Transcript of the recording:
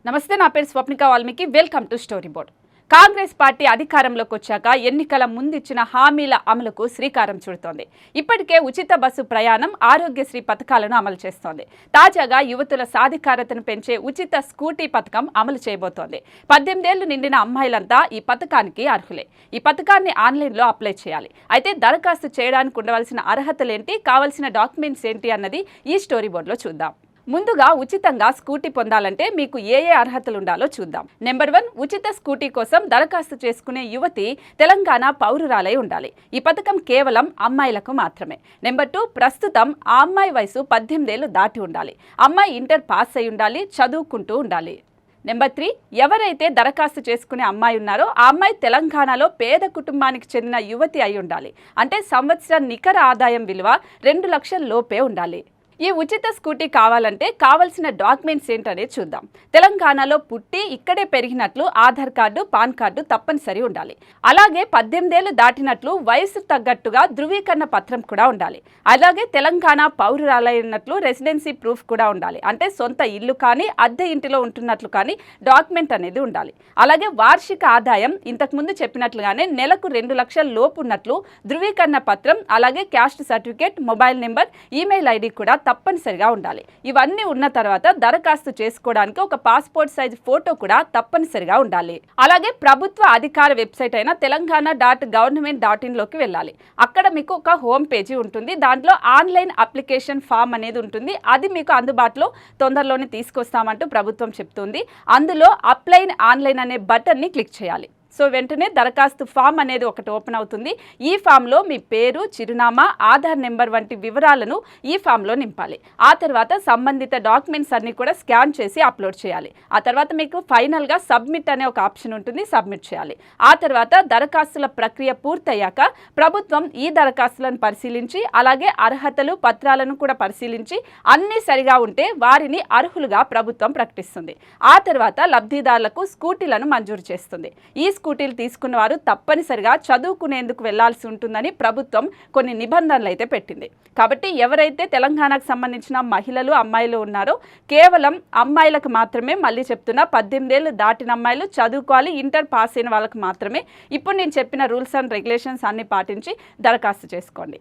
నమస్తే, నా పేరు Swapnika Valmiki. Welcome to story board. Congress party అధికారంలోకి వచ్చాక ఎన్నికల ముందిచ్చిన హామీల అమలుకు శ్రీకారం చుడుతోంది. ఇప్పటికే ఉచిత బస్సు ప్రయాణం, ఆరోగ్యశ్రీ పథకాలను అమలు చేస్తోంది. తాజాగా యువతుల సాధికారతను పెంచే ఉచిత స్కూటీ పథకం అమలు చేయబోతోంది. 18 ఏళ్లు నిండిన అమ్మాయిలంతా ఈ పథకానికి అర్హులే. ఈ పథకాన్ని ఆన్లైన్లో అప్లై చేయాలి. అయితే దరఖాస్తు చేయడానికి ఉండవలసిన అర్హతలేంటి, కావాల్సిన డాక్యుమెంట్స్ ఏంటి అన్నది ఈ స్టోరీ బోర్డులో చూద్దాం. ముందుగా ఉచితంగా స్కూటీ పొందాలంటే మీకు ఏ అర్హతలు ఉండాలో చూద్దాం. నెంబర్ 1, ఉచిత స్కూటీ కోసం దరఖాస్తు చేసుకునే యువతి తెలంగాణ పౌరురాలై ఉండాలి. ఈ పథకం కేవలం అమ్మాయిలకు మాత్రమే. నెంబర్ 2, ప్రస్తుతం ఆ అమ్మాయి వయసు 18 ఏళ్లు దాటి ఉండాలి. అమ్మాయి ఇంటర్ పాస్ అయి ఉండాలి, చదువుకుంటూ ఉండాలి. నెంబర్ 3, ఎవరైతే దరఖాస్తు చేసుకునే అమ్మాయి ఉన్నారో ఆ అమ్మాయి తెలంగాణలో పేద కుటుంబానికి చెందిన యువతి అయి ఉండాలి. అంటే సంవత్సరం నికర ఆదాయం విలువ 2 లక్షల లోపే ఉండాలి. ఈ ఉచిత స్కూటీ కావాలంటే కావలసిన డాక్యుమెంట్స్ ఏంటనేది చూద్దాం. తెలంగాణలో పుట్టి ఇక్కడే పెరిగినట్లు ఆధార్ కార్డు, పాన్ కార్డు తప్పనిసరి ఉండాలి. అలాగే 18 ఏళ్లు దాటినట్లు వయసు తగ్గట్టుగా ధృవీకరణ పత్రం కూడా ఉండాలి. అలాగే తెలంగాణ పౌరురాలైనట్లు రెసిడెన్సీ ప్రూఫ్ కూడా ఉండాలి. అంటే సొంత ఇల్లు కానీ అద్దె ఇంటిలో ఉంటున్నట్లు కానీ డాక్యుమెంట్ అనేది ఉండాలి. అలాగే వార్షిక ఆదాయం ఇంతకుముందు చెప్పినట్లుగానే నెలకు 2 లక్షల లోపు ఉన్నట్లు ధృవీకరణ పత్రం, అలాగే caste certificate, mobile number, email ID కూడా తప్పనిసరిగా ఉండాలి. ఇవన్నీ ఉన్న తర్వాత దరఖాస్తు చేసుకోవడానికి ఒక పాస్పోర్ట్ సైజ్ ఫోటో కూడా తప్పనిసరిగా ఉండాలి. అలాగే ప్రభుత్వ అధికార వెబ్సైట్ అయిన telanggana.government.in లోకి వెళ్ళాలి. అక్కడ మీకు ఒక హోమ్ పేజీ ఉంటుంది. దాంట్లో ఆన్లైన్ అప్లికేషన్ ఫామ్ అనేది ఉంటుంది. అది మీకు అందుబాటులో తొందరలోనే తీసుకొస్తామంటూ ప్రభుత్వం చెప్తుంది. అందులో అప్లై ఆన్లైన్ అనే బటన్ని క్లిక్ చేయాలి. సో వెంటనే దరఖాస్తు ఫామ్ అనేది ఒకటి ఓపెన్ అవుతుంది. ఈ ఫామ్లో మీ పేరు, చిరునామా, ఆధార్ నెంబర్ వంటి వివరాలను ఈ ఫామ్లో నింపాలి. ఆ తర్వాత సంబంధిత డాక్యుమెంట్స్ అన్ని కూడా స్కాన్ చేసి అప్లోడ్ చేయాలి. ఆ తర్వాత మీకు ఫైనల్గా సబ్మిట్ అనే ఒక ఆప్షన్ ఉంటుంది, సబ్మిట్ చేయాలి. ఆ తర్వాత దరఖాస్తుల ప్రక్రియ పూర్తయ్యాక ప్రభుత్వం ఈ దరఖాస్తులను పరిశీలించి అలాగే అర్హతలు, పత్రాలను కూడా పరిశీలించి అన్నీ సరిగా ఉంటే వారిని అర్హులుగా ప్రభుత్వం ప్రకటిస్తుంది. ఆ తర్వాత లబ్ధిదారులకు స్కూటీలను మంజూరు చేస్తుంది. ఈ స్కూటీలు తీసుకున్న వారు తప్పనిసరిగా చదువుకునేందుకు వెళ్లాల్సి ఉంటుందని ప్రభుత్వం కొన్ని నిబంధనలు అయితే పెట్టింది. కాబట్టి ఎవరైతే తెలంగాణకు సంబంధించిన మహిళలు, అమ్మాయిలు ఉన్నారో కేవలం అమ్మాయిలకు మాత్రమే, మళ్ళీ చెప్తున్నా 18 ఏళ్లు దాటిన అమ్మాయిలు, చదువుకోవాలి, ఇంటర్ పాస్ అయిన వాళ్ళకి మాత్రమే ఇప్పుడు నేను చెప్పిన రూల్స్ అండ్ రెగ్యులేషన్స్ అన్ని పాటించి దరఖాస్తు చేసుకోండి.